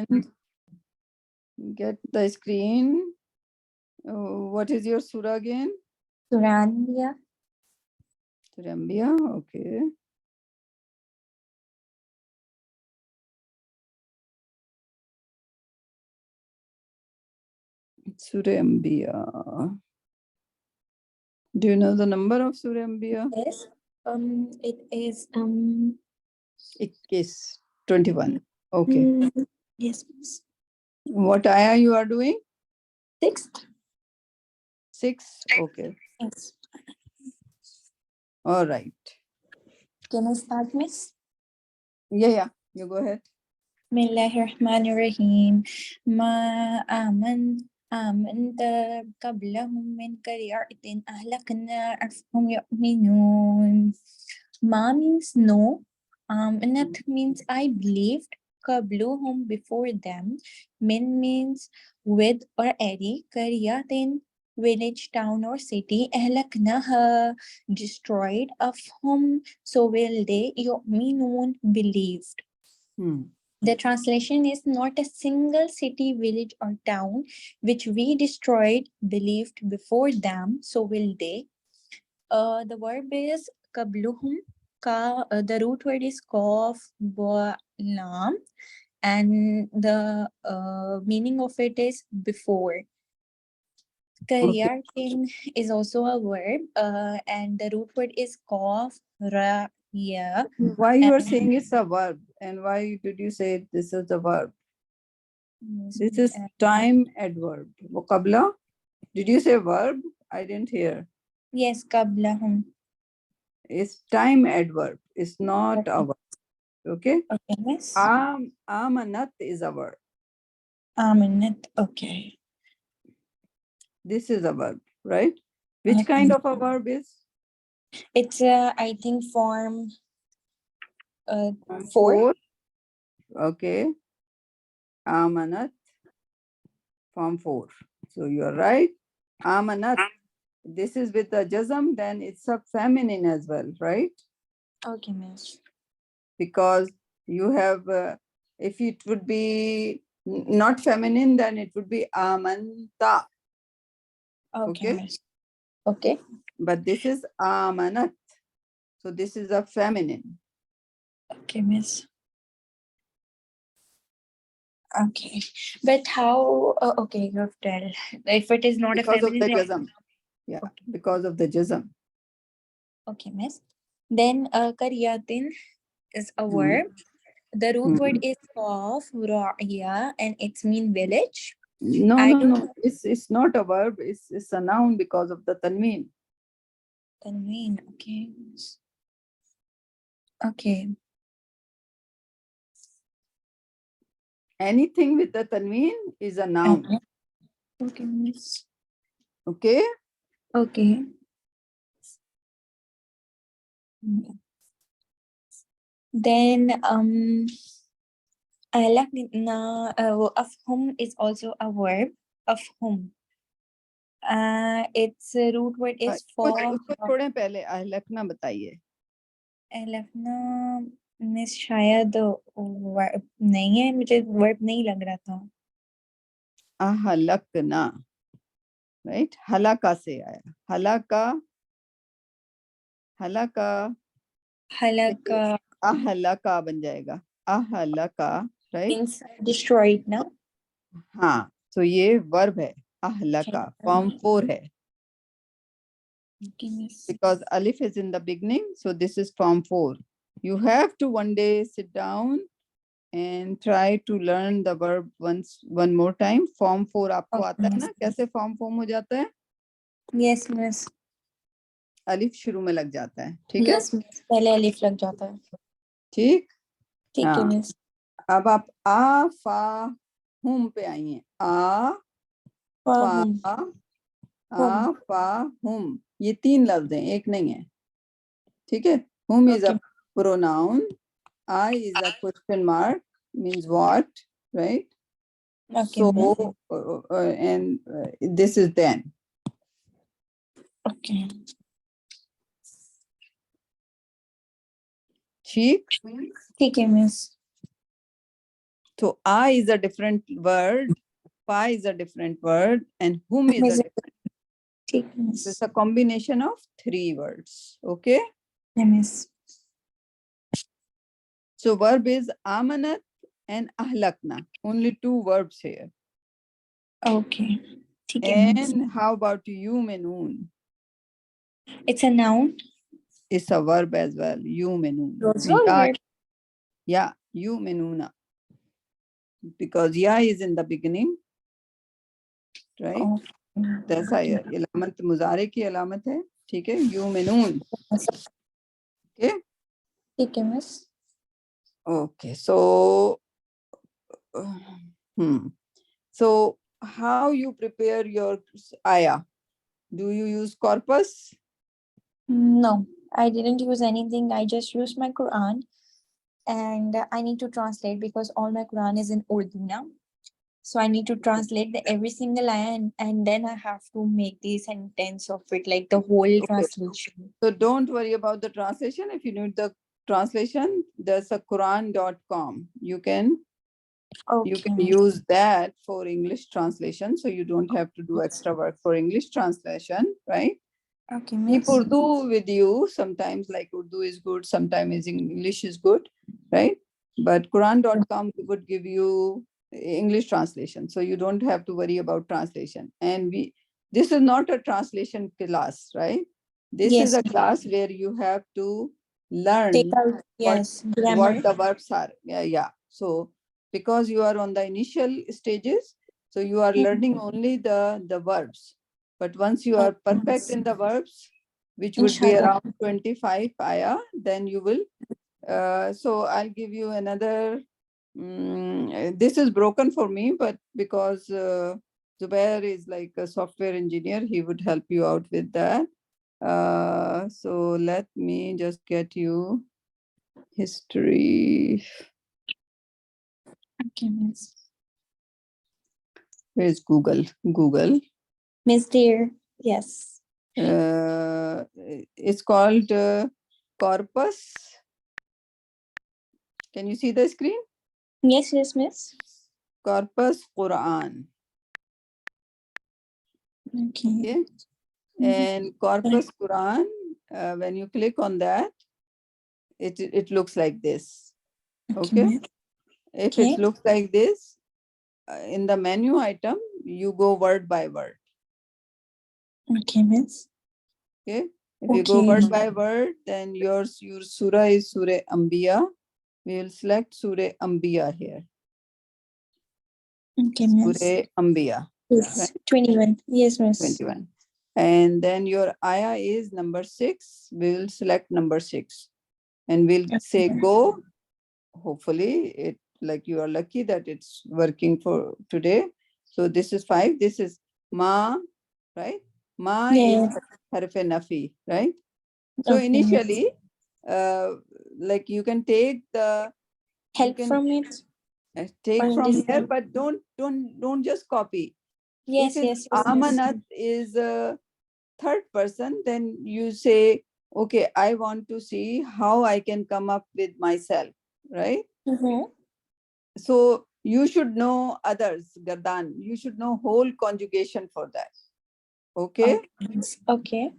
and get the screen. What is your surah again? Surah Anbiya. Surah Anbiya, okay. Surah Anbiya. Do you know the number of Surah Anbiya? Yes. It is 21. Okay. Yes, miss. What ayah you are doing? 6th. 6. Okay. Yes. All right. Can I start, miss? Yeah. You go ahead. Bismillahirrahmanirrahim. آمنت قبلهم من قرية أهلكنا أفهم يؤمنون. Ma means no. Anat means I believed. قبلهم before them. Min means with or any. قرية village, town or city. أهلكناها destroyed. أفهم so will they يؤمنون believed. The translation is not a single city, village, or town which we destroyed, believed before them, so will they. The verb is kabluhum. The root word is kaf, ba, lam, and the meaning of it is before. Karyatin is also a verb, and the root word is kaf, ra, ya. Why you are saying it's a verb, and why did you say this is a verb? This is time adverb. Vocabula. Did you say verb? I didn't hear. Yes, kablahum. It's time adverb. It's not a verb. Okay. Okay, miss. Amanat is a verb. Amanat. Okay. This is a verb, right? Which kind of a verb is? It's I think form 4. 4. Okay. Amanat. Form 4. So you are right. Amanat. This is with the jazm, then it's a feminine as well, right? Okay, miss. Because you have, if it would be not feminine, then it would be amanta. Okay, Okay. miss. Okay. But this is amanat. So this is a feminine. Okay, miss. Okay. But how, okay, you have tell. If it is not Because a of the feminine. jazm. Yeah, because of the jazm. Okay, miss. Then karyatin is a verb. The root word is of, ra'ya, and it's mean village. No. It's not a verb. It's a noun because of the tanween. Tanween, okay. Okay. Anything with the tanween is a noun. Okay, miss. Okay. Okay. Then afhum is also a verb. Afhum. Its root word is for. उसको छोड़ें पहले अहलकना बताइए. अहलकना miss शायद नहीं है, मुझे verb नहीं लग रहा था. अहलकना, राइट? हलाका से आया. हलाका अहलका बन जाएगा. अहलका, राइट? Means destroyed ना. हाँ, तो ये वर्ब है. अहलका फॉर्म 4 है. Because alif is in the beginning, so this is form 4. You have to one day sit down and try to learn the verb one more time. Form 4 आपको आता है ना? कैसे form form हो जाता है? Yes, miss. अलिफ शुरू में लग जाता है. ठीक है? Yes, miss. पहले अलिफ लग जाता है. ठीक? ठीक है, मिस. अब आप आ फा हुम पे आइए. आ फा हुम, ये 3 लफ्ज हैं, एक नहीं है. ठीक है? Whom is a pronoun. I is a question mark, means what, right? Okay, so and this is then. Okay. ठीक? ठीक है, miss. So I is a different word, fa is a different word, and whom is a Miss, different. ठीक So it's miss. a combination of 3 words. Okay. Yeah, miss. So verb is amanat and ahlakna. Only 2 verbs here. Okay. ठीक है miss. And how about yumenun? It's a noun. It's a verb as well. Yumenun. Also, Yeah, yumenuna. Because ya is in the beginning, right? oh, जैसा इलामत मुजारे की अलामत है, ठीक है, yumenun. Okay. ठीक है miss. Okay. So, so how you prepare your ayah? Do you use corpus? No, I didn't use anything. I just used my Quran, and I need to translate because all my Quran is in Urdu now. So I need to translate every single ayah, and then I have to make the sentence of it, like the whole Okay. translation. So don't worry about the translation. If you need the translation, there's a Quran.com. You can Okay. use that for English translation. So you don't have to do extra work for English translation, right? Okay, Keep miss. Urdu with you. Sometimes like Urdu is good, sometimes English is good, right? But Quran.com would give you English translation. So you don't have to worry about translation. And this is not a translation class, right? This is Yes. a class where you have to learn Take out, yes, grammar. what the verbs are. Yeah. So because you are on the initial stages, so you are learning only the verbs. But once you are perfect in the verbs, which would be Inshallah. around 25 ayah, then you will. So I'll give you another. This is broken for me, but because Zubair is like a software engineer, he would help you out with that. So let me just get you history. Okay, miss. Where's Google? Google. Miss dear, yes. It's called corpus. Can you see the screen? Yes, yes, miss. Corpus Quran. Okay. And corpus Quran, when you click on that, it looks like this. Okay. miss. If Okay. it looks like this, in the menu item, you go word by word. Okay, miss. Okay. If you go word by word, then your surah is Surah Anbiya. We will select Surah Anbiya here. Okay, miss. Surah Anbiya. Yes, Right? 21. Yes, miss. 21. And then your ayah is number 6. We will select number 6. And we'll say go. Hopefully, it like you are lucky that it's working for today. So this is 5. This is ma, right? Ma Yeah. is harf nafi, right? So Okay, miss. initially, like you can take the Help from it. take Or from this here, one? but don't just copy. Yes, If it's yes, yes, miss. amanat is a third person, then you say, okay, I want to see how I can come up with myself, right? So you should know others, Gardan. You should know whole conjugation for that. Okay? Okay.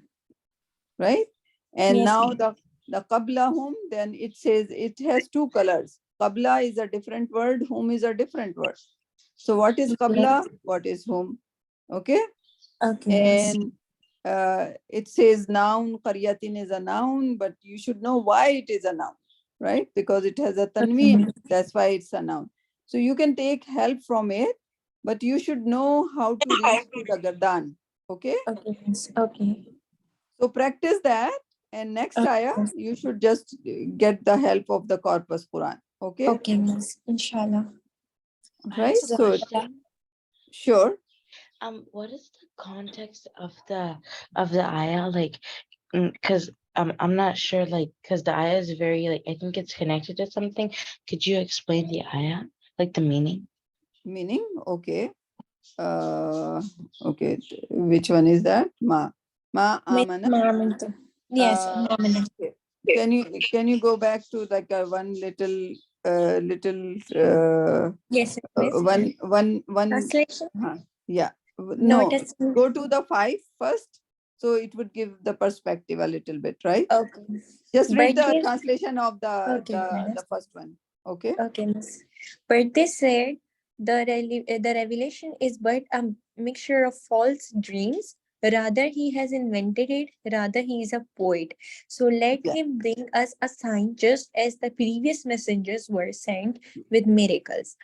Right? And Yes, now ma'am. the qablahum, then it says it has 2 colors. Qabla is a different word, hum is a different word. So what is qabla? What is hum? Okay? Okay, miss. And it says noun, qaryatin is a noun, but you should know why it is a noun, right? Because it has a tanween, that's why it's a noun. So you can take help from it, but you should know how to reach to the gardan, okay? Okay, miss. Okay. So practice that, and next Okay, ayah, miss. you should just get the help of the corpus Quran, okay? Okay, miss. Inshallah. I Right? have a So question. sure. What is the context of the ayah? Like, because I'm not sure. Like, because the ayah is very like I think it's connected to something. Could you explain the ayah, like the meaning? Meaning, okay. Okay, which one is that? Ma Miss amana. Maraminto. Yes, Uh, Maraminto. okay. Can you go back to like one little little Yes, miss. one Translation? yeah. Not No, as in- go to the 5 first, so it would give the perspective a little bit, right? Okay. Just read the Birthday. translation of Okay, the miss. first one. Okay. Okay, miss. Birthday said the revelation is but a mixture of false dreams. Rather, he has invented it. Rather, he is a poet. So let Yeah. him bring us a sign, just as the previous messengers were sent with miracles.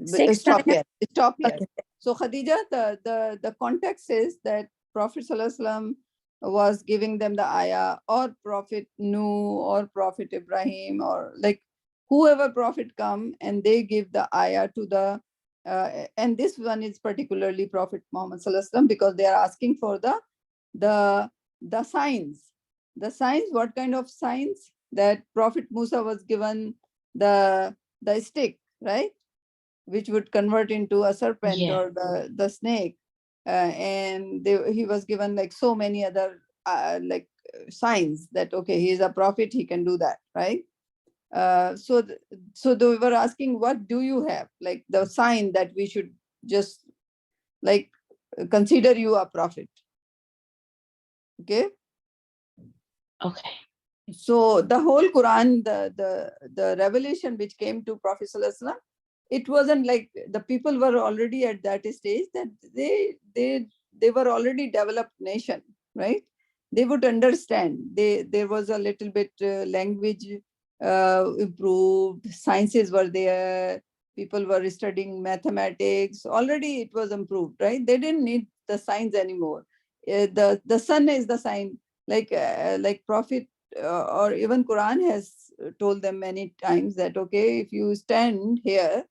Sixth Stop ayah. here. Stop here. Okay. So Khadija, the context is that Prophet Sallallahu Alaihi Wasallam was giving them the ayah, or Prophet Nuh, or Prophet Ibrahim, or like whoever prophet come and they give the ayah to the and this one is particularly Prophet Muhammad Sallallahu Alaihi Wasallam, because they are asking for the the signs. The signs, what kind of signs? That Prophet Musa was given the stick, right? Which would convert into a serpent Yeah. or the snake. And he was given like so many other signs that, okay, he is a prophet, he can do that, right? So they were asking, what do you have? Like the sign that we should just like consider you a prophet. Okay. Okay. So the whole Quran, the revelation which came to Prophet Sallallahu Alaihi Wasallam, it wasn't like the people were already at that stage that they were already developed nation, right? They would understand. There was a little bit language improved, sciences were there, people were studying mathematics. Already it was improved, right? They didn't need the signs anymore. The sun is the sign, like Prophet or even Quran has told them many times that, okay, if you stand here,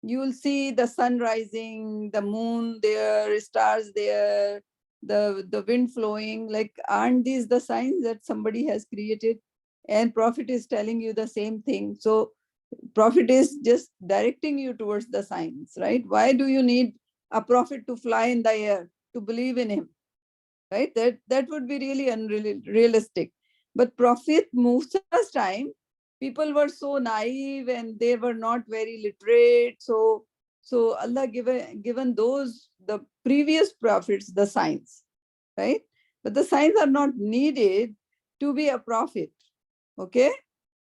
you will see the sun rising, the moon there, stars there, the wind flowing. Like, aren't these the signs that somebody has created? And Prophet is telling you the same thing. So Prophet is just directing you towards the signs, right? Why do you need a prophet to fly in the air to believe in him? Right? That would be really unrealistic. But Prophet Musa's time, people were so naive and they were not very literate. So Allah given those the previous prophets the signs, right? But the signs are not needed to be a prophet. Okay.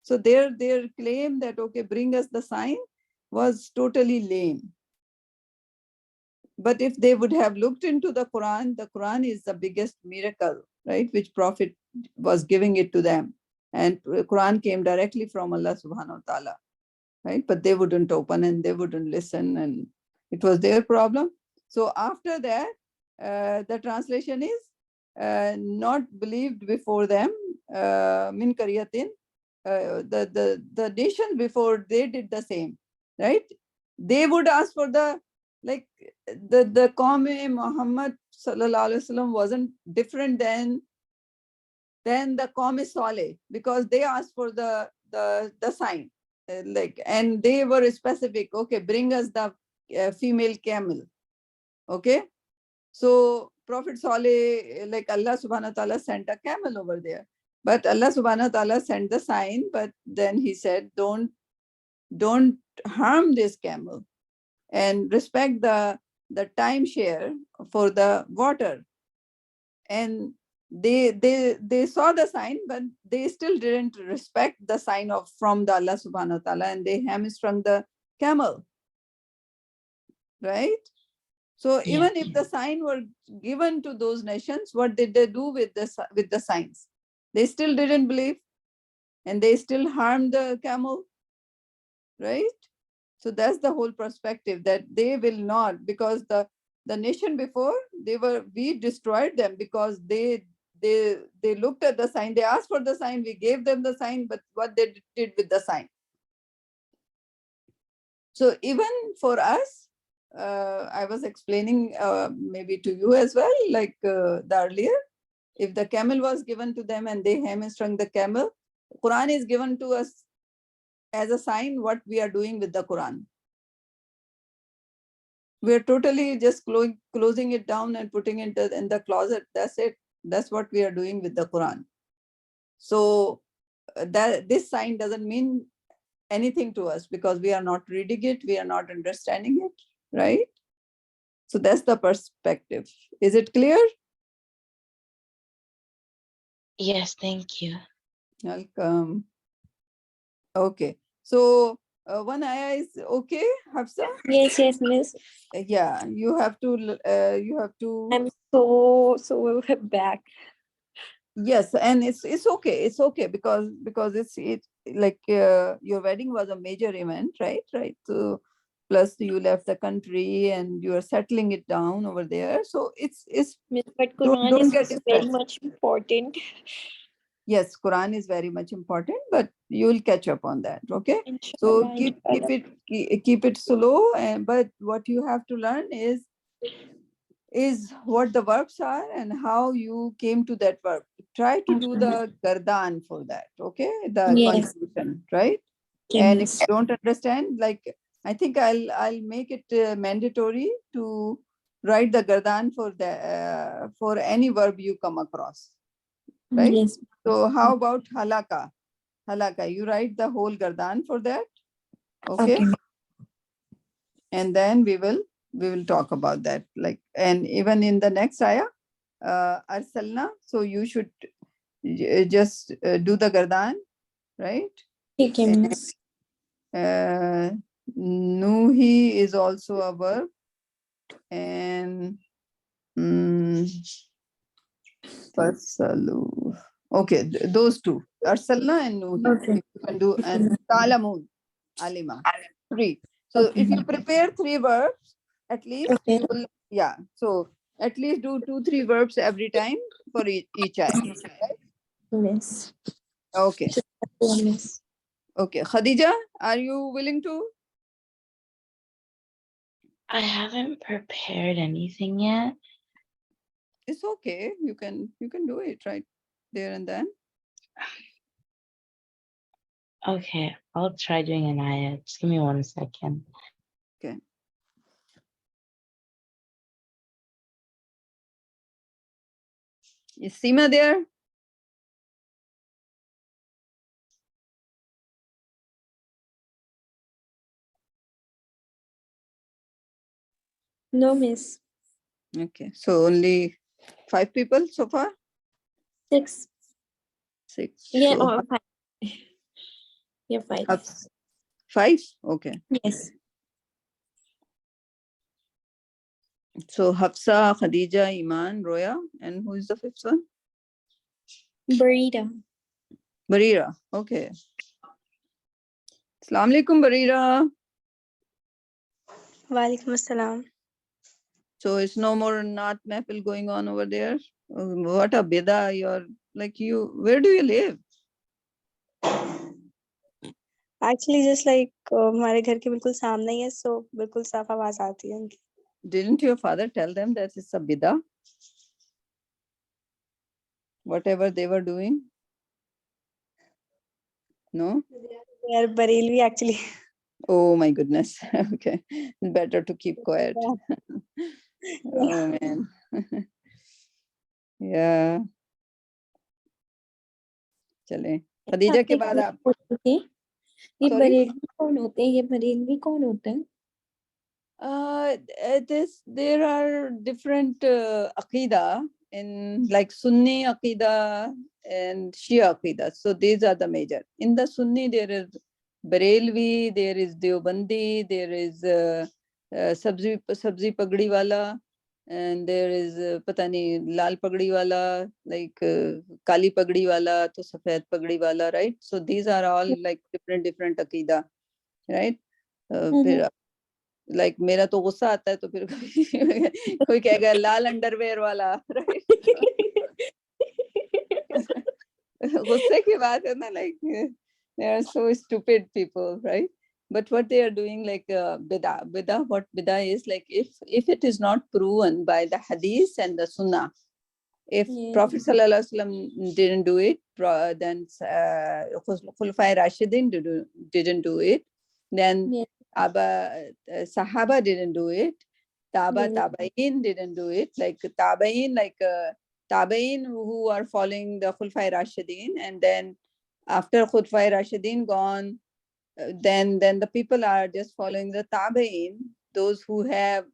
So their claim that, okay, bring us the sign, was totally lame. But if they would have looked into the Quran is the biggest miracle, right? Which Prophet was giving it to them. And Quran came directly from Allah subhanahu wa ta'ala, right? But they wouldn't open and they wouldn't listen, and it was their problem. So after that, the translation is not believed before them, min karyatin, the nation before, they did the same, right? They would ask for the, like, the Qawm Muhammad sallallahu alaihi wasallam wasn't different than the Qawm Saleh, because they asked for the sign, like, and they were specific. Okay, bring us the female camel. Okay, so Prophet Saleh, like Allah subhanahu wa ta'ala sent a camel over there, but Allah subhanahu wa ta'ala sent the sign, but then he said, don't harm this camel and respect the timeshare for the water. And they saw the sign, but they still didn't respect the sign of from the Allah subhanahu wa ta'ala, and they hamstrung the camel, right? So Yeah. even if the sign were given to those nations, what did they do with the signs? They still didn't believe, and they still harmed the camel, right? So that's the whole perspective, that they will not, because the nation before, we destroyed them because they looked at the sign, they asked for the sign, we gave them the sign, but what they did with the sign. So even for us, I was explaining maybe to you as well, like the earlier, if the camel was given to them and they hamstrung the camel, Quran is given to us as a sign what we are doing with the Quran. We're totally just closing it down and putting it in the closet. That's it. That's what we are doing with the Quran. So that this sign doesn't mean anything to us because we are not reading it, we are not understanding it, right? So that's the perspective. Is it clear? Yes, thank you. Welcome. Okay. So one ayah is okay, Hafsa? Yes, yes, miss. Yeah, you have to I'm so back. yes, and it's okay. It's okay because it's like your wedding was a major event, right? Right. So plus you left the country and you are settling it down over there. So it's Miss, but don't Quran don't is get very stressed. much important. Yes, Quran is very much important, but you will catch up on that. Okay. So Inshallah, keep inshallah. keep it slow, and but what you have to learn is what the verbs are and how you came to that verb. Try to do the gardan for that, okay? The Yes, conjugation, right? okay, And if miss. you don't understand, like I think I'll make it mandatory to write the gardan for any verb you come across, right? Yes. So how about halaka? Halaka, you write the whole gardan for that, okay? Okay. And then we will talk about that, like, and even in the next ayah arsalna, so you should just do the gardan, right? Okay, And miss. nuhi is also a verb, and fasalu, okay, those two, arsalna and nuhi, Okay. if you can do, and talamun, alima, three. So Okay. if you prepare three verbs, at least Okay. you will, yeah. So at least do 2-3 verbs every time for each ayah. Miss. Okay. Yeah, miss. Okay. Khadija, are you willing to? I haven't prepared anything yet. It's okay. You can do it right there and then. Okay, I'll try doing an ayah. Just give me 1 second. Okay. Is Seema there? No, miss. Okay. So only 5 people so far? 6. 6. Yeah, So 5. Yeah, 5. 5? Okay. Yes. So Hafsa, Khadija, Iman, Roya, and who is the 5th one? Burrito. Barira. Okay. Assalamu alaikum, Barira. Walaikum assalam. So it's no more Naat Mahfil going on over there? What a bida, you're like where do you live? Actually, just like हमारे घर के बिल्कुल सामने ही है, so बिल्कुल साफ आवाज आती है उनकी. Didn't your father tell them that it's a bida? Whatever they were doing? No? They are Barelvi actually. Oh my goodness. Okay. Better to keep quiet. Oh man. Yeah. चले खदीजा के बाद आप ये Sorry? बरेलवी कौन होते हैं? ये बरेलवी कौन होते हैं? there are different aqidah in like Sunni aqidah and Shia aqidah. So these are the major. In the Sunni, there is Barelvi, there is Deobandi, there is Sabzi Pagdi wala, and there is pata nahi Lal Pagdi wala, like Kali Pagdi wala, to Safed Pagdi wala, right? So these are all like different aqidah, right? फिर like मेरा तो गुस्सा आता है तो फिर कोई कहेगा लाल अंडरवेयर वाला राइट गुस्से की बात है ना like they are so stupid people, right? But what they are doing, like bida, what bida is, like if it is not proven by the hadith and the sunnah, if Prophet Sallallahu Alaihi Wasallam didn't do it, then Khulafai Rashidin didn't do it, then Sahaba didn't do it, Tabain didn't do it, like Tabain who are following the Khulafai Rashidin, and then after Khulafai Rashidin gone, then the people are just following the tabi'in, those who have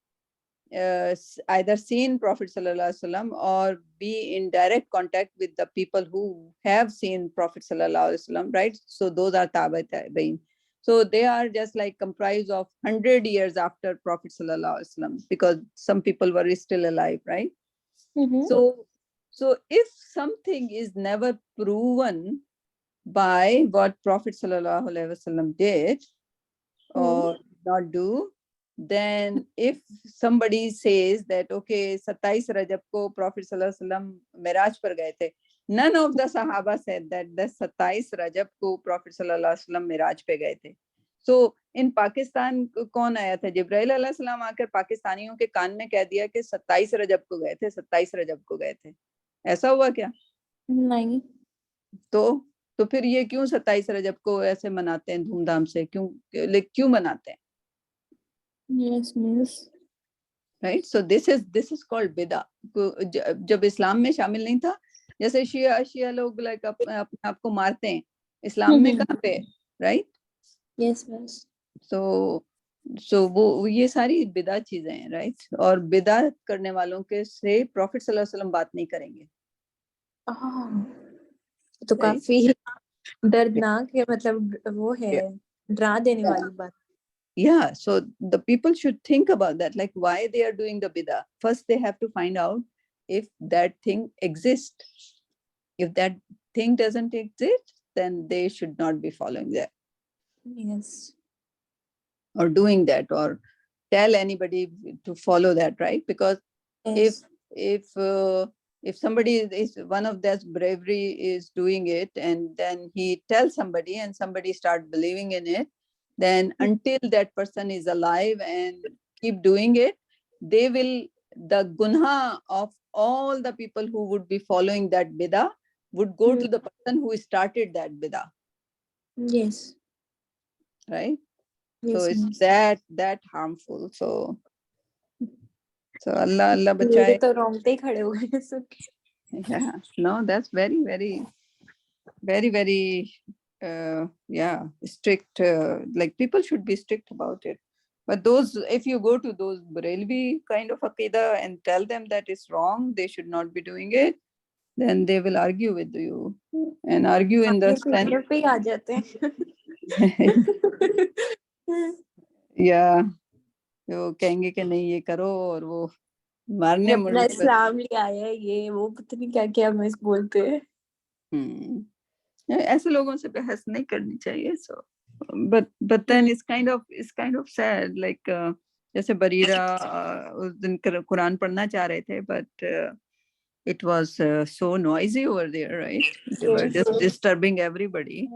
either seen Prophet sallallahu alaihi wasallam or be in direct contact with the people who have seen Prophet sallallahu alaihi wasallam, right? So those are tabi'in. So they are just like comprised of 100 years after Prophet sallallahu alaihi wasallam, because some people were still alive, right? Mhm. So if something is never proven by what Prophet sallallahu alaihi wasallam did or not do, then if somebody says that, okay, 27 Rajab ko Prophet sallallahu alaihi wasallam Miraj par gaye the, none of the Sahaba said that the 27 Rajab ko Prophet sallallahu alaihi wasallam Miraj pe gaye the. So in Pakistan कौन आया था? जिब्राइल अलैहि सलाम आकर पाकिस्तानियों के कान में कह दिया कि 27 रजब को गए थे, 27 रजब को गए थे. ऐसा हुआ क्या? नहीं. तो फिर ये क्यों 27 रजब को ऐसे मनाते हैं धूमधाम से? क्यों मनाते हैं? Yes, miss. Right? So this is called बिदा. जब इस्लाम में शामिल नहीं था, जैसे शिया लोग लाइक अपने आप को मारते हैं, इस्लाम में कहाँ पे? Right? Yes, miss. So वो ये सारी बिदा चीजें हैं, right? और बिदा करने वालों के से प्रॉफिट सल्लल्लाहु अलैहि वसल्लम बात नहीं करेंगे. तो Right? काफी दर्दनाक है, मतलब वो है, डरा देने वाली बात. Yeah, so the people should think about that, like why they are doing the bidah. First, they have to find out if that thing exists. If that thing doesn't exist, then they should not be following that Yes. or doing that or tell anybody to follow that, right? Because Yes. if somebody is one of that bravery is doing it and then he tells somebody and somebody start believing in it, then until that person is alive and keep doing it, the gunha of all the people who would be following that bidah would go to the person who started that bidah. Yes. Right? Yes, So it's miss. that harmful. So Allah मेरे bachaye. तो रोंगटे खड़े हो गए सुन के. Yeah, no, that's very, very, very, very, yeah, strict. Like people should be strict about it. But those, if you go to those Barelvi kind of aqidah and tell them that it's wrong, they should not be doing it, then they will argue with you and argue in the sense. पे ही आ जाते हैं. Yeah, वो कहेंगे कि नहीं ये करो और वो मारने ये अपना मुड़ने पर. इस्लाम ले आया है, ये वो पता नहीं क्या क्या हमें बोलते हैं. ऐसे लोगों से बहस नहीं करनी चाहिए. So but then it's kind of sad, like जैसे बरीरा उस दिन कुरान पढ़ना चाह रहे थे, but it was so noisy over there, right? They were just disturbing everybody.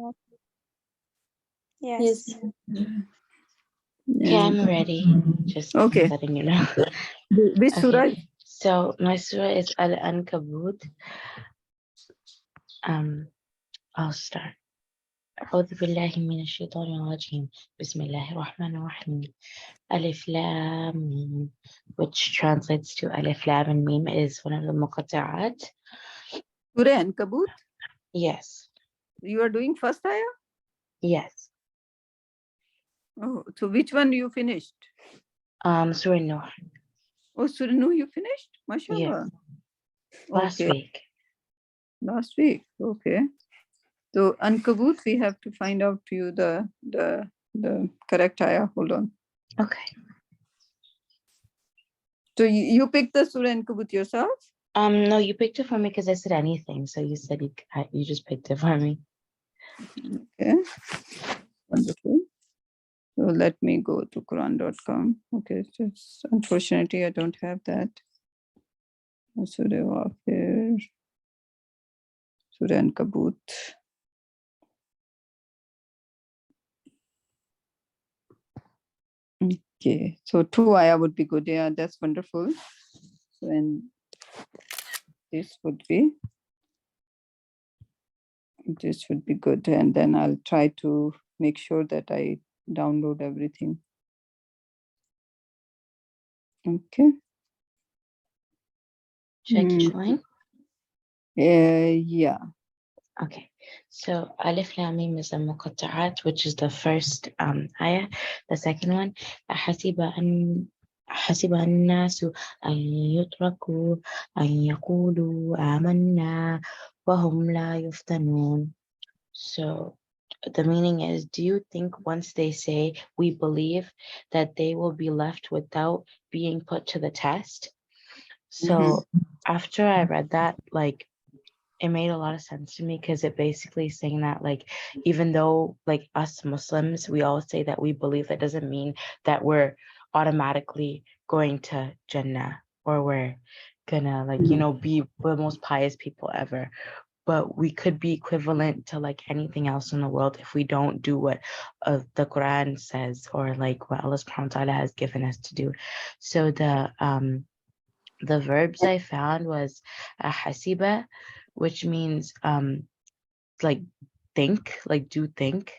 Yes. Okay, I'm ready. Just Okay. letting you know. Which surah? Okay. So my surah is Al-Ankabut. I'll start. أعوذ بالله من الشيطان الرجيم. بسم الله الرحمن الرحيم. Alif Lam Mim, which translates to Alif Lam and Mim, is one of the muqatta'at. Surah Ankabut? Yes. You are doing first ayah? Yes. Oh, so which one you finished? Surah Nuh. Oh, Surah Nuh you finished? MashaAllah. Last week. Last week. Okay. So Ankabut, we have to find out to you the correct ayah. Hold on. Okay. So you picked the Surah Ankabut yourself? No, you picked it for me because I said anything. So you said you just picked it for me. Okay. Wonderful. So let me go to Quran.com. Okay. Just unfortunately, I don't have that. Surah Wafir. Surah Ankabut. Okay, so 2 ayah would be good. Yeah, that's wonderful. So, and this would be good. And then I'll try to make sure that I download everything. Okay. Should I keep going? Yeah. Okay. So Alif Lam Mim is a muqatta'at, which is the first ayah. The second one, حسب الناس أن يتركوا أن يقولوا آمنا وهم لا يفتنون. So the meaning is, do you think once they say we believe that they will be left without being put to the test? So after I read that, like, it made a lot of sense to me, because it basically is saying that, like, even though, like, us Muslims, we all say that we believe, that doesn't mean that we're automatically going to Jannah, or we're gonna, like, you know, be the most pious people ever. But we could be equivalent to, like, anything else in the world if we don't do what the Quran says, or like what Allah subhanahu wa ta'ala has given us to do. So the verbs I found was hasiba, which means like think, like do think.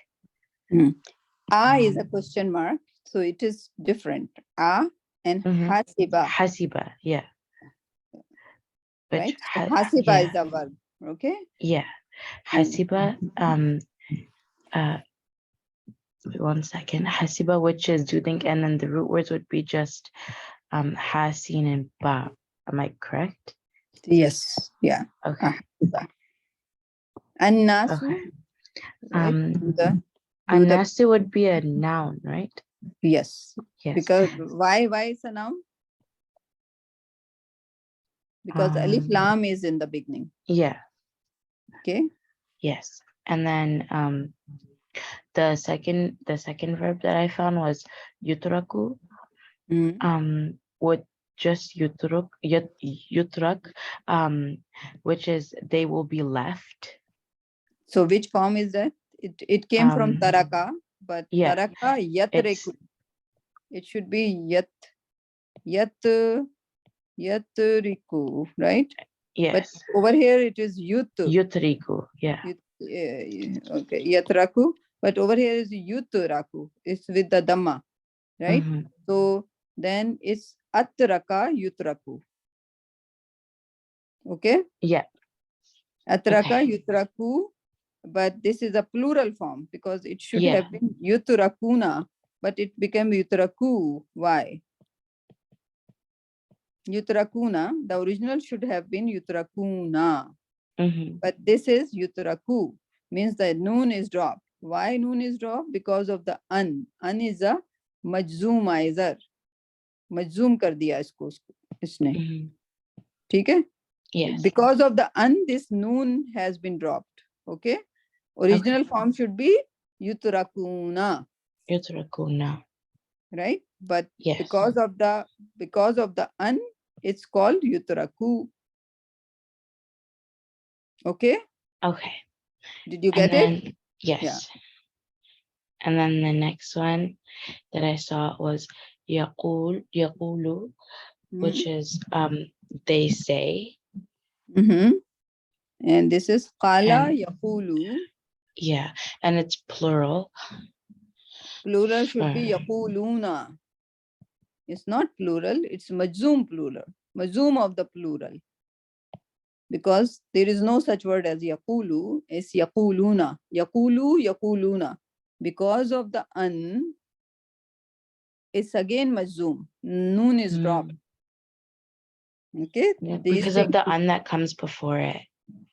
A is a question mark, so it is different. A and hasiba, Hasiba, yeah. right? Which So hasiba yeah, is a verb. Okay. yeah. Hasiba, wait 1 second. Hasiba, which is do think, and then the root words would be just hasin and ba. Am I correct? Yes. Yeah. Okay. Hasiba. And nasu, Okay. right? Do the Anasu would be a noun, right? yes. Yes. Because why is a noun? Because alif lam is in the beginning. Yeah. Okay. Yes. And then the second verb that I found was yutraku. Would just yutrak, which is they will be left. So which form is that? It came from taraka, but yeah, taraka yatreku. It should be yatriku, right? Yes. But over here it is Yutriku, yeah. Okay, yatraku. But over here is yutraku. It's with the dhamma, right? So then it's atraka yutraku. Okay? Yeah. Atraka yutraku. But this is a plural form, because it should have been yutrakuna, but it became yutraku. Why? Yutrakuna, the original should have been yutrakuna. But this is yutraku, means the noon is dropped. Why noon is dropped? Because of the an. An is a majzoomizer. Majzoom kar diya isko isne. ठीक है? Yes. Because of the an, this noon has been dropped. Okay? Original form should be yutrakuna. Yutrakuna. Right? But yes. because of the an, it's called yutraku. Okay? Okay. Did you get it? Yes. Yeah. And then the next one that I saw was yaqulu, which is they say. And this is qala yaqulu. Yeah, and it's plural. Plural should be yaquluna. It's not plural, it's majzoom plural. Majzoom of the plural. Because there is no such word as yaqulu, it's yaquluna. Yaqulu, yaquluna. Because of the an, it's again majzoom. Noon is dropped. Okay? Yeah, because of the an that comes before it.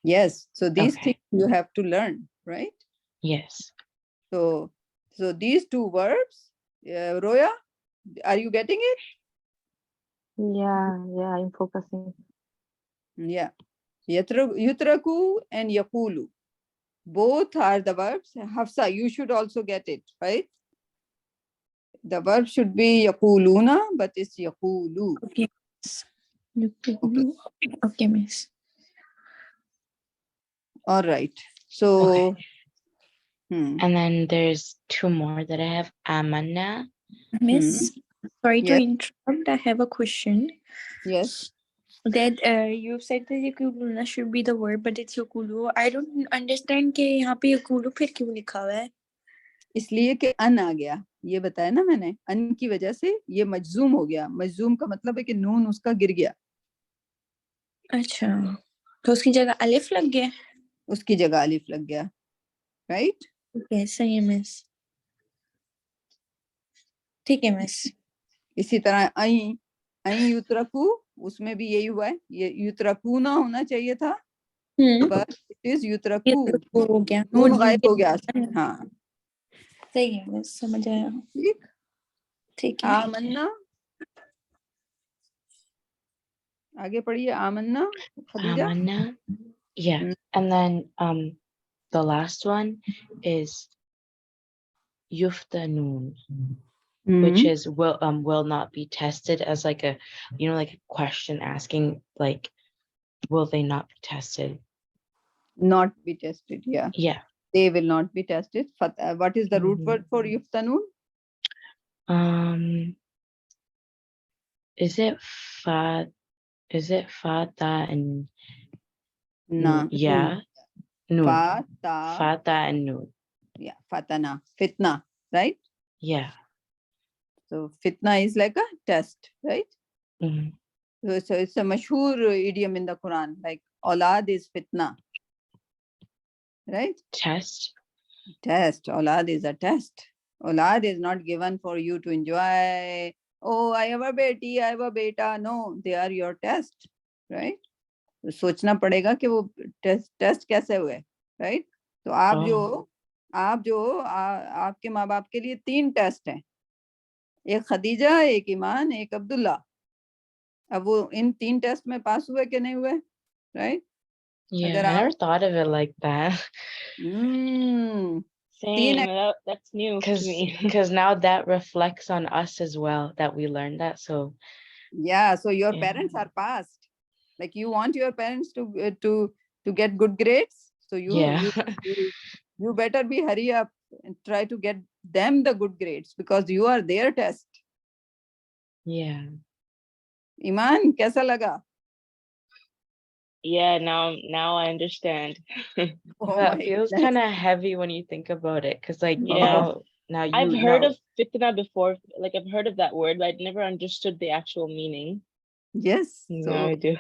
Yes. So these things you have to learn, right? Yes. So these two verbs, Roya, are you getting it? Yeah, I'm focusing. Yeah. Yutraku and yaqulu. Both are the verbs. Hafsa, you should also get it, right? The verb should be yaquluna, but it's yaqulu. Okay. Okay, miss. All right. So, and then there's two more that I have. Amanna. Miss, sorry to Yes. interrupt. I have a question. Yes. That you said that yakuluna should be the word, but it's yakulu. I don't understand कि यहाँ पे yakulu फिर क्यों लिखा हुआ है? इसलिए कि अन आ गया, ये बताया ना मैंने, अन की वजह से ये मजजूम हो गया. मजजूम का मतलब है कि नून उसका गिर गया. अच्छा, तो उसकी जगह अलिफ लग गया? उसकी जगह अलिफ लग गया, right? Okay, सही है मिस। ठीक है मिस। इसी तरह अई युत्रकू, उसमें भी यही हुआ है, ये युत्रकू ना होना चाहिए था, बट इट इज ये युत्रकू, तो हो गया। नून गायब हो गया। हाँ सही है मिस, समझ आया। ठीक। ठीक है। आमन्ना, आगे पढ़िए, Amanna Khadija. Amanna. Yeah. Mm. And then the last one is Yuftanun, which is will not be tested, as like a, you know, like a question asking, like, will they not be tested? Not be tested, yeah. Yeah. They will not be tested. What is the root word for yuftanun? Is it fa? Is it fata and Na. yeah, noon. Fata. Fata and noon. Yeah, fatana, fitna, right? Yeah. So fitna is like a test, right? Mhm. So it's a mashhur idiom in the Quran, like aulad is fitna, right? Test. Test. Aulad is a test. Aulad is not given for you to enjoy. Oh, I have a beti, I have a beta. No, they are your test, right? तो सोचना पड़ेगा कि वो test कैसे हुए, right? तो आप जो आपके माँ बाप के लिए 3 टेस्ट हैं, एक खदीजा, एक ईमान, एक अब्दुल्ला। अब वो इन 3 टेस्ट में पास हुए कि नहीं हुए, राइट? Yeah, अगर I never आप thought of it like that. Same. That's new to me. Because now that reflects on us as well, that we learned that. So yeah, so your Yeah. parents are passed. Like you want your parents to get good grades, so Yeah. you better be hurry up and try to get them the good grades because you are their test. Yeah. ईमान कैसा लगा? Yeah, now I understand. Oh That my feels goodness. kind of heavy when you think about it, because like Yeah. now you I've heard know. of fitna before, like I've heard of that word, but I'd never understood the actual meaning. Yes. Now So I do.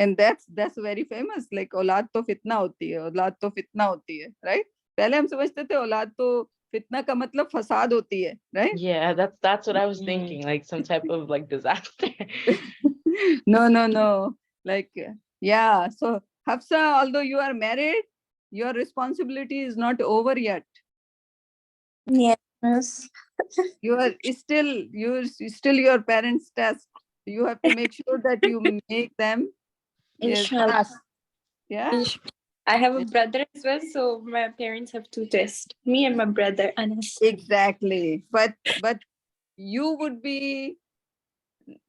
and that's very famous. Like औलाद तो फितना होती है, औलाद तो फितना होती है, right? पहले हम समझते थे औलाद तो फितना का मतलब फसाद होती है, right? Yeah, that's what I was Mm. thinking, like some type of like disaster. No. Like, yeah. So Hafsa, although you are married, your responsibility is not over yet. Yes. You are still your parents' test. You have to make sure that you make them Inshallah. pass. Yeah. I have a brother as well, so my parents have 2 tests. Me and my brother, Anas. Exactly. But you would be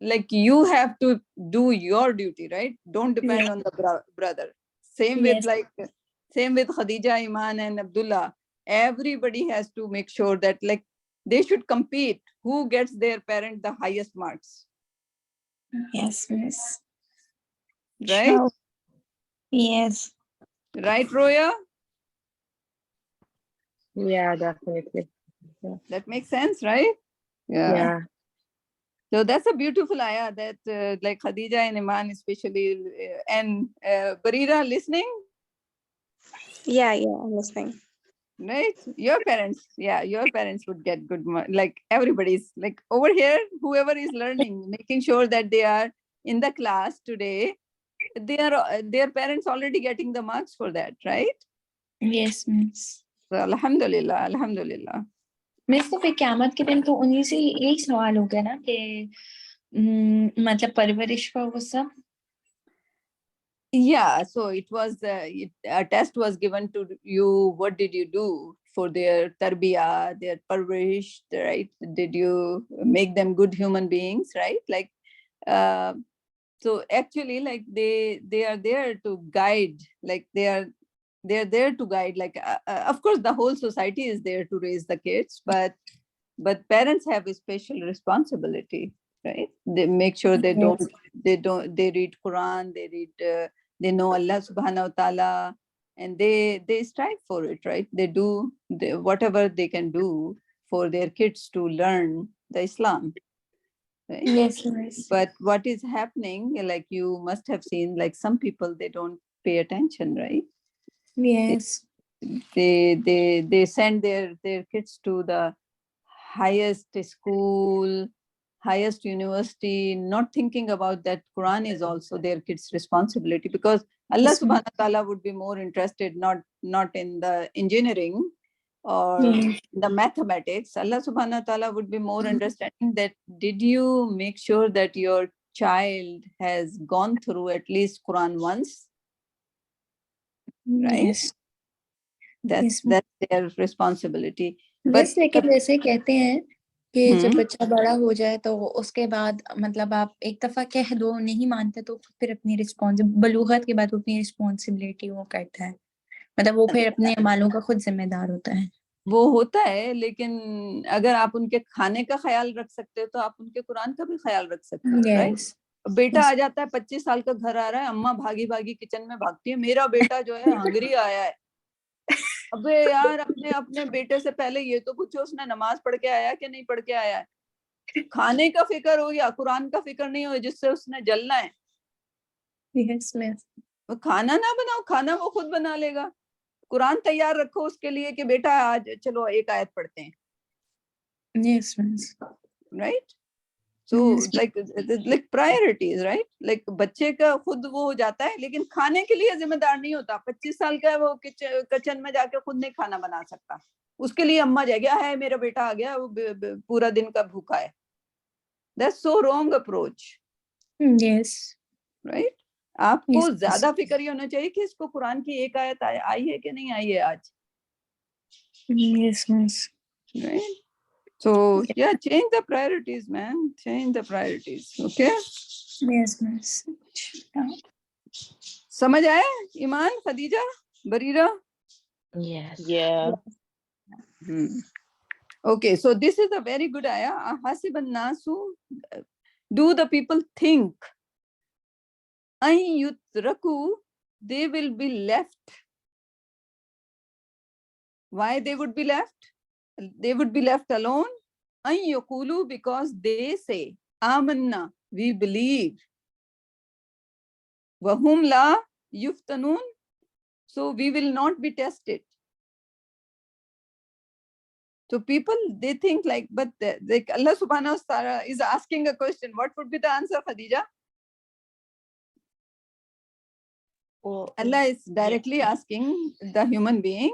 like, you have to do your duty, right? Don't depend on the brother. Same with Khadija, Iman and Abdullah. Everybody has to make sure that like they should compete who gets their parent the highest marks, Yes, miss. right? Sure. Yes. Right, Roya? Yeah, definitely. That makes sense, right? Yeah. So that's a beautiful ayah that like Khadija and Iman especially, and Barira listening, Yeah, I'm listening. right? Your parents would get good like everybody's like over here, whoever is learning, making sure that they are in the class today, they are their parents already getting the marks for that, right? Yes, miss. So alhamdulillah. Miss तो फिर क़यामत के दिन तो उन्हीं से यही सवाल होगा ना कि मतलब परवरिश का वो सब। Yeah, so it was a test was given to you. What did you do for their tarbiyah, their parvarish, right? Did you make them good human beings, right? Like, so actually, like they are there to guide. Like they're there to guide. Like, of course, the whole society is there to raise the kids, but parents have a special responsibility, right? They make sure they read Quran, they read. They know Allah subhanahu wa ta'ala, and they strive for it, right? They do whatever they can do for their kids to learn the Islam, right? Yes, miss. But what is happening, like you must have seen, like some people, they don't pay attention, right? Yes. They send their kids to the highest school, highest university, not thinking about that Quran is also their kids' responsibility, because Allah Yes, ma'am. subhanahu wa ta'ala would be more interested not in the engineering or Yes. the mathematics. Allah subhanahu wa ta'ala would be more understanding that did you make sure that your child has gone through at least Quran once, right? Yes. Yes, ma'am. That's their responsibility. Yes But लेकिन जैसे कहते हैं कि जब हम्म, बच्चा बड़ा हो जाए तो उसके बाद मतलब आप एक दफा कह दो नहीं मानते तो फिर अपनी बलूगत के बाद वो अपनी रिस्पॉन्सिबिलिटी वो करता है, मतलब वो फिर अपने अमालों का खुद जिम्मेदार होता है। वो होता है, लेकिन अगर आप उनके खाने का ख्याल रख सकते हो तो आप उनके कुरान का भी ख्याल रख सकते हो, राइट? यस बेटा आ जाता है 25 साल का, घर आ रहा है, अम्मा भागी भागी किचन में भागती है, मेरा बेटा जो है हंगरी आया है। अबे यार, अपने अपने बेटे से पहले ये तो पूछो उसने नमाज पढ़ के आया कि नहीं पढ़ के आया है। खाने का फिक्र हो गया, कुरान का फिक्र नहीं हो जिससे उसने जलना है। Yes miss. वो खाना ना बनाओ, खाना वो खुद बना लेगा। कुरान तैयार रखो उसके लिए कि बेटा आज चलो एक आयत पढ़ते हैं, yes miss. Right? So like priorities, right? Like बच्चे का खुद वो हो जाता है, लेकिन खाने के लिए जिम्मेदार नहीं होता। 25 साल का है वो, किचन में जाके खुद नहीं खाना बना सकता, उसके लिए अम्मा जाएगा है मेरा बेटा आ गया वो पूरा दिन का भूखा है। That's so wrong approach, yes right? आपको Yes, ज्यादा फिक्र ये होना चाहिए कि इसको कुरान की एक आयत आई है कि नहीं आई है आज, yes miss। right? So yeah, change the priorities, man. Change the priorities. Okay? Yes miss। समझ आया ईमान, Khadija, Bareera? Yes. Yeah. Okay, so this is a very good ayah. Hasiban nasu, do the people think ay yutraku, they will be left. Why they would be left? They would be left alone. Ay yaqulu, because they say amanna, we believe. Wahum la yuftanun, so we will not be tested. So people, they think like, but like Allah subhanahu wa ta'ala is asking a question. What would be the answer, Khadija? Well, Allah is directly asking the human being,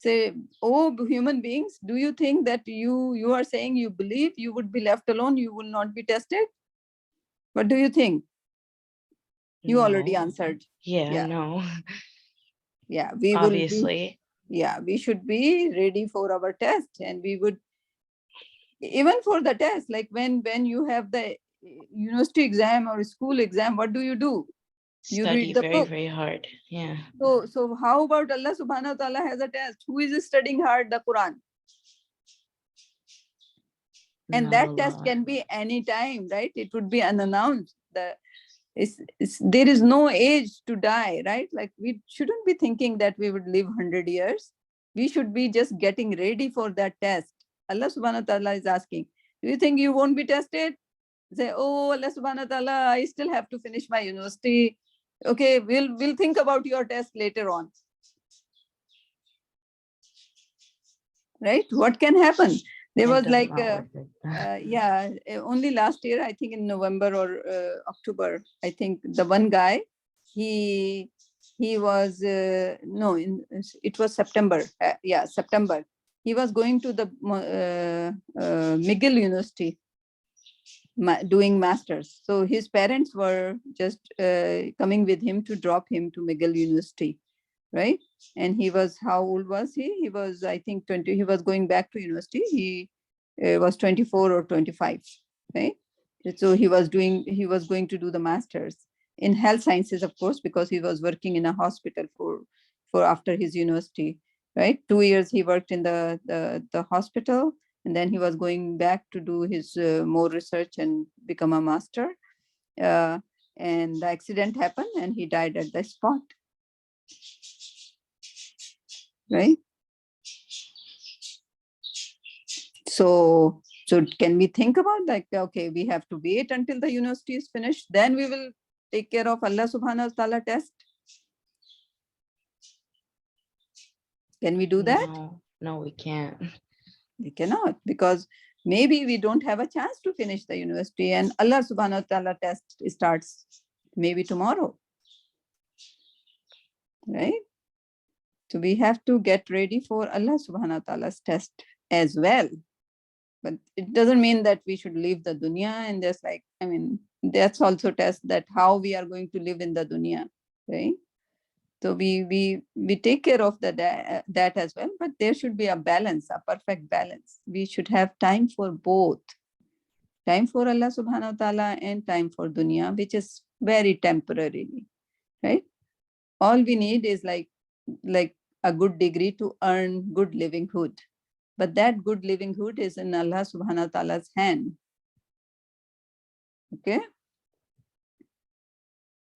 say, oh human beings, do you think that you are saying you believe you would be left alone, you will not be tested? What do you think? You already no. answered. Yeah, Yeah. no. Yeah, we will be, Obviously. yeah, we should be ready for our test, and we would, even for the test, like when you have the university exam or school exam, what do? You Study read the very, book. very hard. Yeah. So how about Allah subhanahu wa ta'ala has a test? Who is studying hard? The Quran. And Not that test Allah. can be any time, right? It would be unannounced. There is no age to die, right? Like we shouldn't be thinking that we would live 100 years. We should be just getting ready for that test. Allah subhanahu wa ta'ala is asking, do you think you won't be tested? Say, oh, Allah subhanahu wa ta'ala, I still have to finish my university. Okay, we'll think about your test later on. Right? What can happen? There It was does like, not work like that. yeah, only last year, I think in November or October, I think the one guy, he was, no, it was September. Yeah, September. He was going to the McGill University doing masters. So his parents were just coming with him to drop him to McGill University, right? And he was, how old was he? He was, I think 20, he was going back to university. He was 24 or 25, right? So he was going to do the masters in health sciences, of course, because he was working in a hospital for after his university, right? 2 years he worked in the hospital, and then he was going back to do his more research and become a master. And the accident happened and he died at the spot. Right? So can we think about like, okay, we have to wait until the university is finished, then we will take care of Allah subhanahu wa ta'ala test? Can we do that? No, we can't. We cannot, because maybe we don't have a chance to finish the university, and Allah subhanahu wa ta'ala test starts maybe tomorrow. Right? So we have to get ready for Allah subhanahu wa ta'ala's test as well. But it doesn't mean that we should leave the dunya and just like, I mean, that's also test that how we are going to live in the dunya, right? So we take care of that as well, but there should be a balance, a perfect balance. We should have time for both. Time for Allah subhanahu wa ta'ala and time for dunya, which is very temporarily, right? All we need is like a good degree to earn good livelihood. But that good livelihood is in Allah subhanahu wa ta'ala's hand. Okay.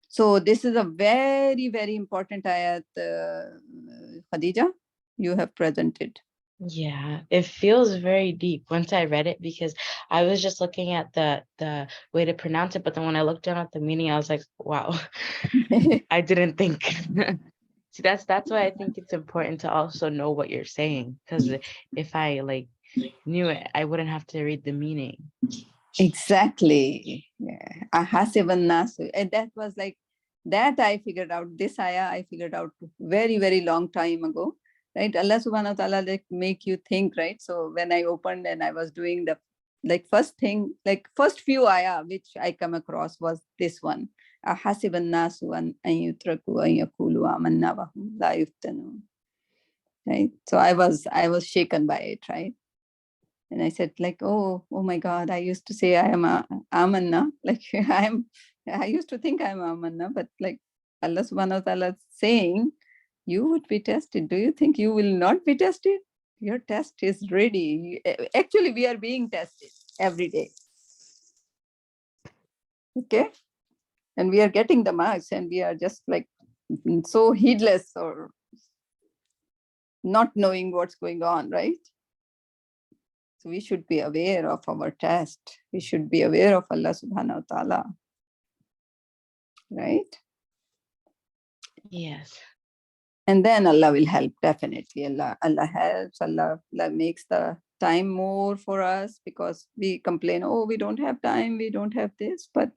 So this is a very, very important ayat, Khadija, you have presented. Yeah, it feels very deep once I read it, because I was just looking at the way to pronounce it, but then when I looked down at the meaning, I was like, wow, I didn't think. See, that's why I think it's important to also know what you're saying, because if I like knew it, I wouldn't have to read the meaning. Exactly. Yeah. Ahasiban nasu. And that was like, that I figured out, this ayah I figured out very, very long time ago. Right? Allah subhanahu wa ta'ala like make you think, right? So when I opened and I was doing the like first thing, like first few ayah which I come across was this one. Ahasiban nasu an yutraku an yakulu amanna wa hum la yuftanun. Right? So I was shaken by it, right? And I said like, oh my God, I used to say I am Amanna. Like I used to think I'm Amanna, but like Allah subhanahu wa ta'ala saying, you would be tested. Do you think you will not be tested? Your test is ready. Actually, we are being tested every day. Okay. And we are getting the marks and we are just like so heedless or not knowing what's going on, right? So we should be aware of our test. We should be aware of Allah subhanahu wa ta'ala. Right? Yes. And then Allah will help, definitely. Allah helps, Allah makes the time more for us, because we complain, oh, we don't have time, we don't have this, but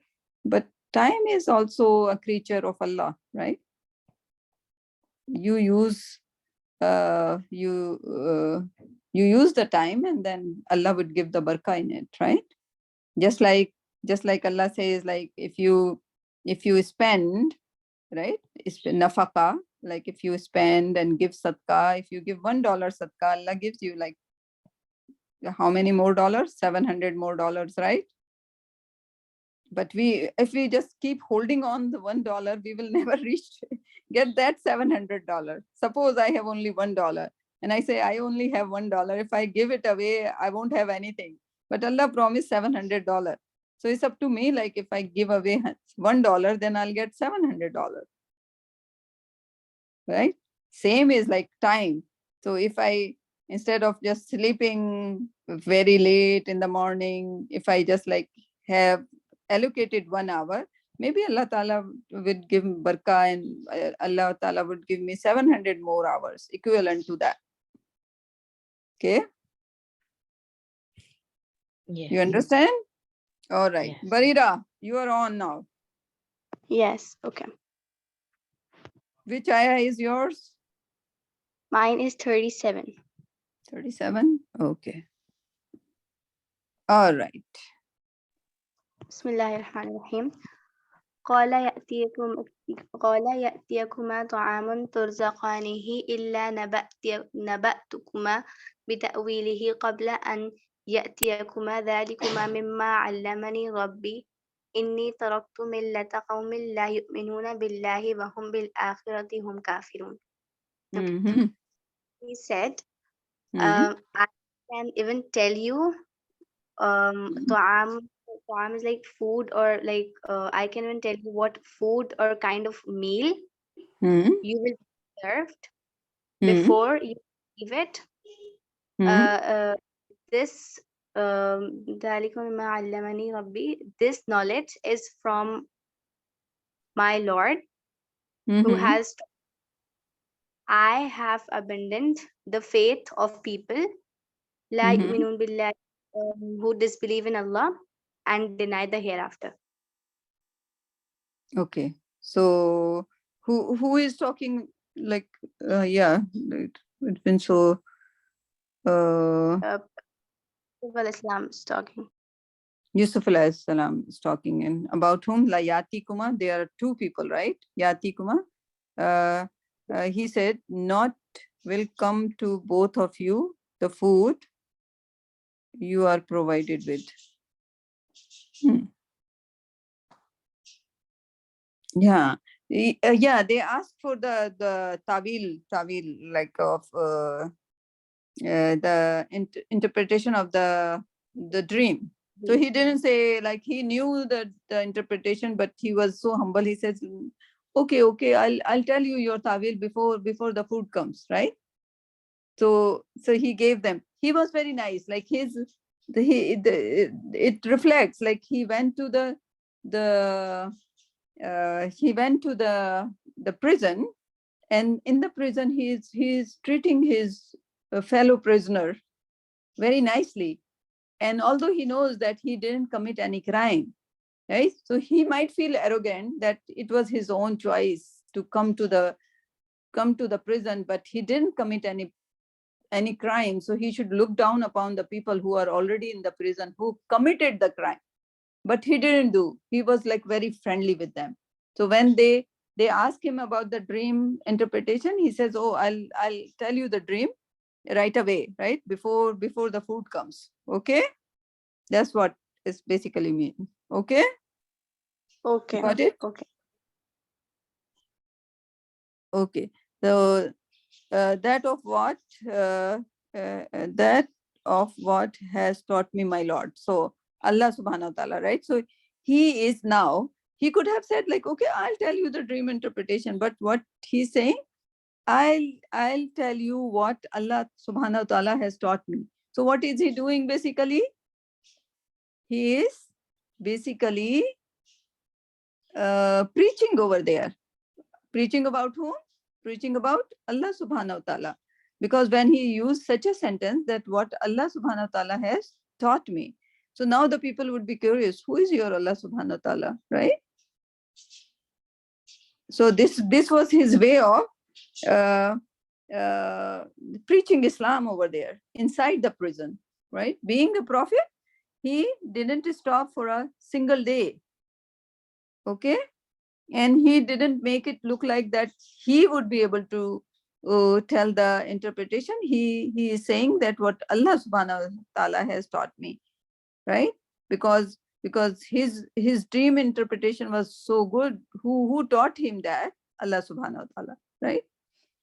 time is also a creature of Allah, right? You use you use the time and then Allah would give the barakah in it, right? Just like Allah says, like if you spend, right, it's nafaka, like if you spend and give sadaqah, if you give $1 sadaqah, Allah gives you like how many more dollars? 700 more dollars, right? But if we just keep holding on the $1, we will never get that $700. Suppose I have only $1 and I say I only have $1. If I give it away, I won't have anything. But Allah promised $700. So it's up to me, like if I give away $1, then I'll get $700. Right? Same is like time. So if I, instead of just sleeping very late in the morning, if I just like have allocated 1 hour, maybe Allah Ta'ala would give barakah and Allah Ta'ala would give me 700 more hours equivalent to that. Okay? Yes. You understand? All right. Yes. Barira, you are on now. Yes, okay. Which ayah is yours? Mine is 37. 37? Okay. All right. Bismillahirrahmanirrahim. قال يأتيكما طعام ترزقانه إلا نبأتكما بتأويله قبل أن يأتيكما ذلكما مما علمني ربي إني تركت ملة قوم لا يؤمنون بالله وهم بالآخرة هم كافرون. He said, I can even tell you طعام is like food, or like I can even tell you what food or kind of meal you will be served before you leave it. This this knowledge is from my Lord, who has. I have abandoned the faith of people لا يؤمنون بالله, who disbelieve in Allah and deny the hereafter. Okay. So who is talking, like yeah, it's been so Islam is talking. Yusuf alayhi salam is talking, and about whom? La Yati Kuma. There are two people, right? Yati Kuma. He said, not will come to both of you the food you are provided with. Yeah. Yeah, they asked for the tawil, like of the interpretation of the dream. So he didn't say, like, he knew the interpretation, but he was so humble. He says, okay, I'll tell you your tawil before the food comes, right? So he gave them. He was very nice. Like it reflects, like he went to the prison, and in the prison he's treating his fellow prisoner very nicely. And although he knows that he didn't commit any crime, right? So he might feel arrogant that it was his own choice to come to the prison, but he didn't commit any crime. So he should look down upon the people who are already in the prison who committed the crime. But he didn't do. He was like very friendly with them. So when they ask him about the dream interpretation, he says, oh, I'll tell you the dream right away, right? Before the food comes. Okay? That's what it basically means. Okay? Okay. Got it? Okay. Okay. So that of what has taught me my Lord. So Allah subhanahu wa ta'ala, right? So he is now, he could have said like, okay, I'll tell you the dream interpretation. But what he's saying, I'll tell you what Allah subhanahu wa ta'ala has taught me. So what is he doing basically? He is basically preaching over there. Preaching about whom? Preaching about Allah subhanahu wa ta'ala. Because when he used such a sentence, that what Allah subhanahu wa ta'ala has taught me. So now the people would be curious, who is your Allah subhanahu wa ta'ala, right? So this was his way of preaching Islam over there inside the prison, right? Being a prophet, he didn't stop for a single day. Okay? And he didn't make it look like that he would be able to tell the interpretation. He is saying that what Allah subhanahu wa ta'ala has taught me, right? Because his dream interpretation was so good. Who taught him that? Allah subhanahu wa ta'ala, right?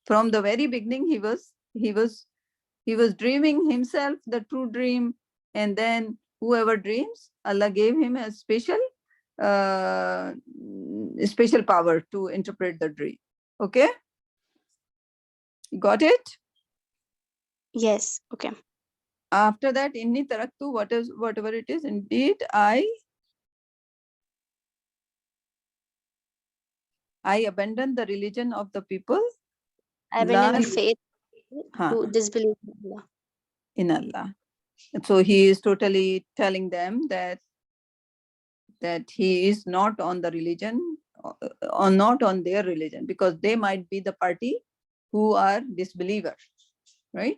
From the very beginning, he was dreaming himself the true dream, and then whoever dreams, Allah gave him a special power to interpret the dream. Okay, you got it? Yes. Okay. After that, inni taraktu, whatever it is, indeed I abandoned the religion of the people. I abandon the faith to disbelieve in Allah. So he is totally telling them that he is not on the religion, or not on their religion, because they might be the party who are disbelievers, right?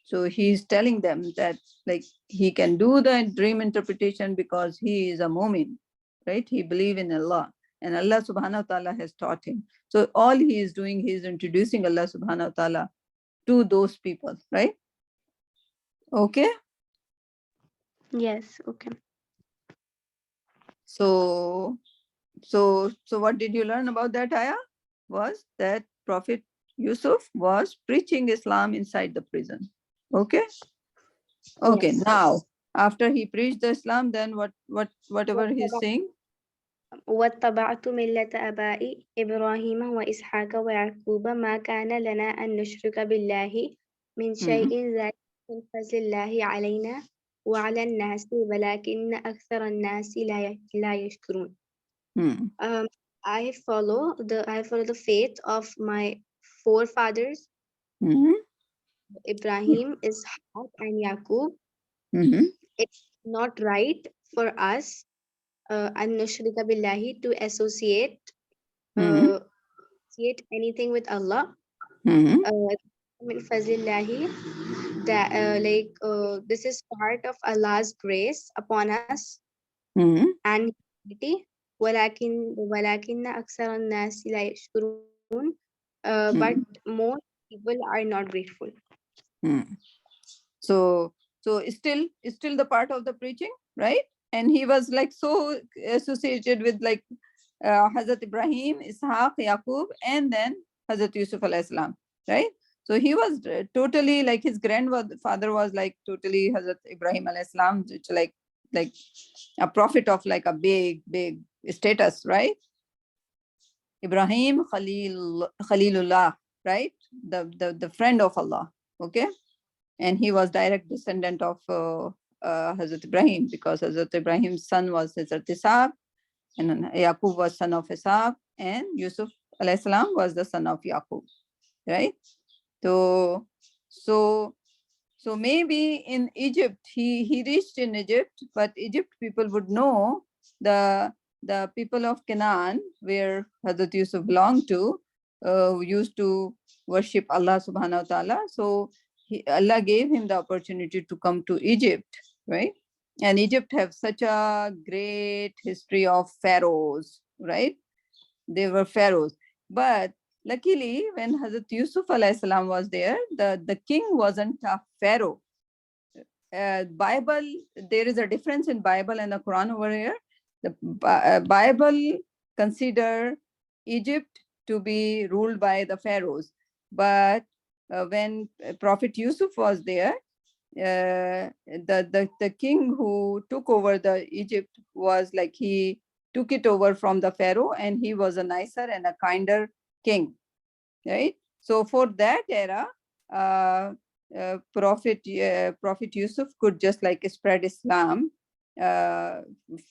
So he is telling them that like he can do the dream interpretation because he is a mu'min, right? He believes in Allah, and Allah subhanahu wa ta'ala has taught him. So all he is doing, he is introducing Allah subhanahu wa ta'ala to those people, right? Okay. Yes. Okay. So what did you learn about that ayah? Was that Prophet Yusuf was preaching Islam inside the prison. Okay. Okay. Yes. Now, after he preached the Islam, then whatever he's saying. واتبعت ملة آبائي إبراهيم وإسحاق ويعقوب ما كان لنا أن نشرك بالله من شيء ذلك من فضل الله علينا وعلى الناس ولكن أكثر الناس لا يشكرون. I follow the faith of my forefathers Mhm. Ibrahim, Ishaq, and Yaqub. Mhm. It's not right for us, an nushrika billahi, to Mhm. associate anything with Allah. Mhm. Min fazlillahi, that this is part of Allah's grace upon us Mhm. and humanity. ولكن أكثر الناس لا يشكرون. But Mhm. most people are not grateful. Mhm. So it's still the part of the preaching, right? And he was like so associated with like Hazrat Ibrahim, Ishaq, Yaqub, and then Hazrat Yusuf alayhi salam, right? So he was totally like his grandfather was like totally Hazrat Ibrahim alayhi salam, which like a prophet of like a big status, right? Ibrahim Khalilullah, right? The friend of Allah, okay? And he was direct descendant of Hazrat Ibrahim, because Hazrat Ibrahim's son was Hazrat Ishaq, and then Yaqub was son of Ishaq, and Yusuf alayhi salam was the son of Yaqub, right? So so so maybe in Egypt, he reached in Egypt, but Egypt people would know the people of Canaan, where Hazrat Yusuf belonged to, used to worship Allah subhanahu wa ta'ala. So Allah gave him the opportunity to come to Egypt, right? And Egypt have such a great history of pharaohs, right? They were pharaohs. But luckily, when Hazrat Yusuf alayhi salam was there, the king wasn't a pharaoh. Bible, there is a difference in Bible and the Quran over here. The Bible consider Egypt to be ruled by the pharaohs, but when Prophet Yusuf was there, the king who took over the Egypt was like he took it over from the pharaoh, and he was a nicer and a kinder king, right? So for that era, Prophet Yusuf could just like spread Islam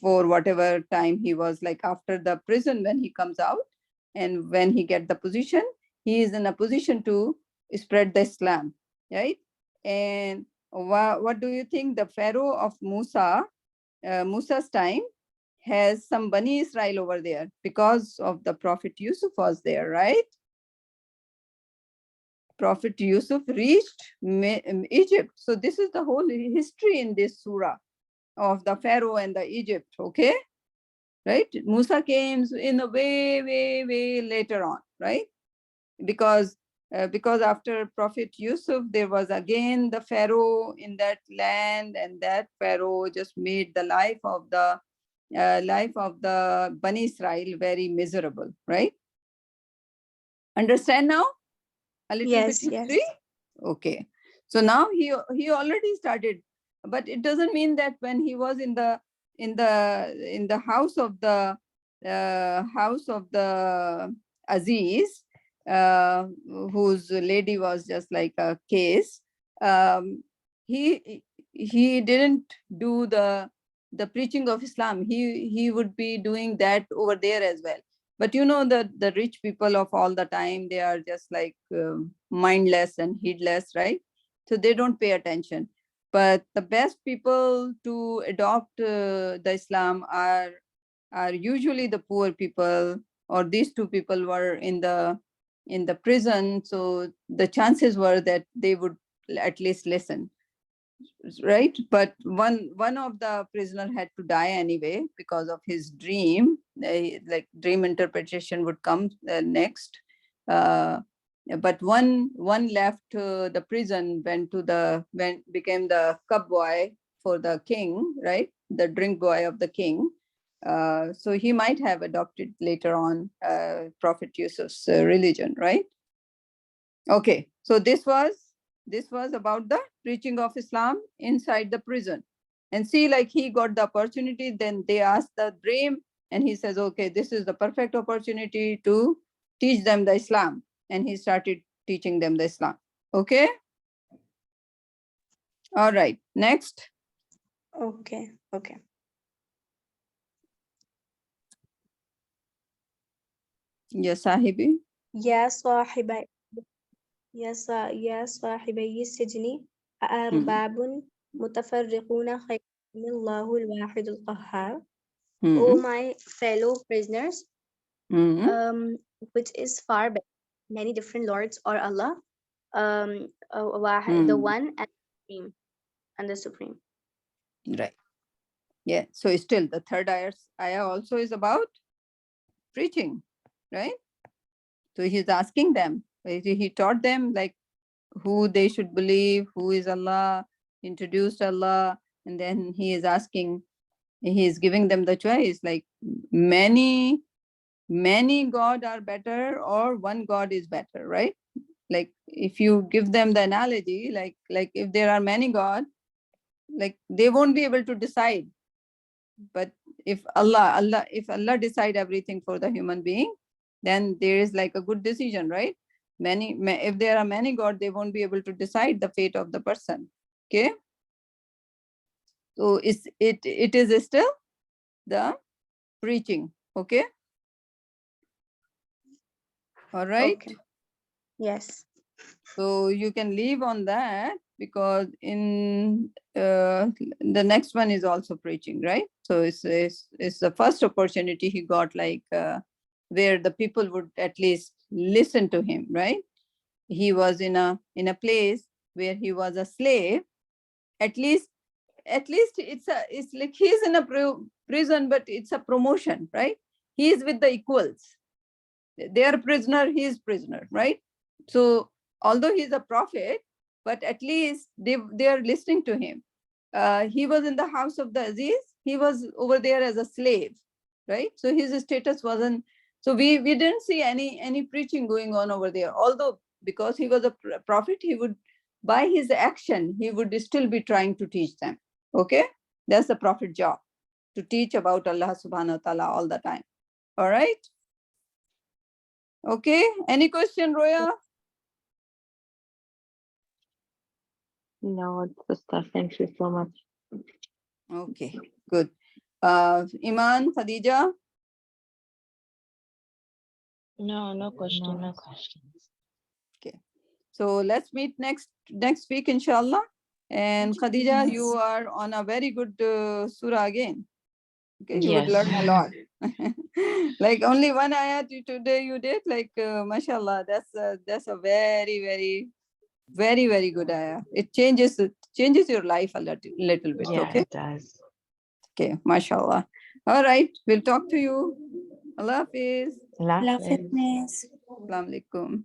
for whatever time he was like after the prison when he comes out, and when he get the position, he is in a position to spread the Islam, right? And what do you think the Pharaoh of Musa's time has some Bani Israel over there because of the Prophet Yusuf was there, right? Prophet Yusuf reached Egypt. So this is the whole history in this surah of the Pharaoh and the Egypt, okay? Right? Musa came in a way later on, right? Because after Prophet Yusuf, there was again the Pharaoh in that land, and that Pharaoh just made the life of the Bani Israel very miserable, right? Understand now? A little bit Yes, history? yes. Okay. So now he already started, but it doesn't mean that when he was in the house of the Aziz, whose lady was just like a case, um, he didn't do the preaching of Islam. He would be doing that over there as well. But you know, the rich people of all the time, they are just like mindless and heedless, right? So they don't pay attention. But the best people to adopt the Islam are usually the poor people, or these two people were in the prison, so the chances were that they would at least listen, right? But one of the prisoner had to die anyway because of his dream. Like dream interpretation would come next. uh, but one left the prison, became the cup boy for the king, right? The drink boy of the king. So he might have adopted later on Prophet Yusuf's religion, right? Okay, so this was about the preaching of Islam inside the prison. And see, like he got the opportunity, then they asked the dream, and he says, okay, this is the perfect opportunity to teach them the Islam. And he started teaching them the Islam. Okay, all right, next. Okay, okay. Yes, Sahibi. Ya sahiba يا صاحبي السجن أأرباب متفرقون خير من الله الواحد القهار. O my fellow prisoners, which is far better, many different lords or Allah, the one and the supreme. Right. Yeah. So still the third ayah also is about preaching, right? So he's asking them, he taught them like who they should believe, who is Allah, introduced Allah, and then he is asking, he is giving them the choice, like many God are better or one God is better, right? Like if you give them the analogy, like if there are many God, like they won't be able to decide. But if Allah decide everything for the human being, then there is like a good decision, right? If there are many God, they won't be able to decide the fate of the person. Okay. So it is still the preaching. Okay. All right. Okay. Yes. So you can leave on that because in the next one is also preaching, right? So it's the first opportunity he got, like where the people would at least listen to him, right? He was in a place where he was a slave. At least it's like he's in a prison, but it's a promotion, right? He is with the equals. They are prisoner, he is prisoner, right? So although he's a prophet, but at least they are listening to him. He was in the house of the Aziz. He was over there as a slave, right? So his status wasn't. So we didn't see any preaching going on over there. Although because he was a prophet, he would, by his action, he would still be trying to teach them. Okay, that's the prophet job, to teach about Allah subhanahu wa ta'ala all the time. All right. Okay, any question, Roya? No, sister, thank you so much. Okay, good. Iman, Khadija? No question, no questions. Okay, so let's meet next week, inshallah. And Khadija, Yes. you are on a very good surah again. Okay, you would Yes. learn a lot. Like only one ayat today you did, like mashallah, that's a very, very good ayah. It changes your life a little bit. Yeah, Okay. it does. Okay, mashallah. All right, we'll talk to you. Allah Hafiz. Allah Love Hafiz. fitness. Assalamu alaikum.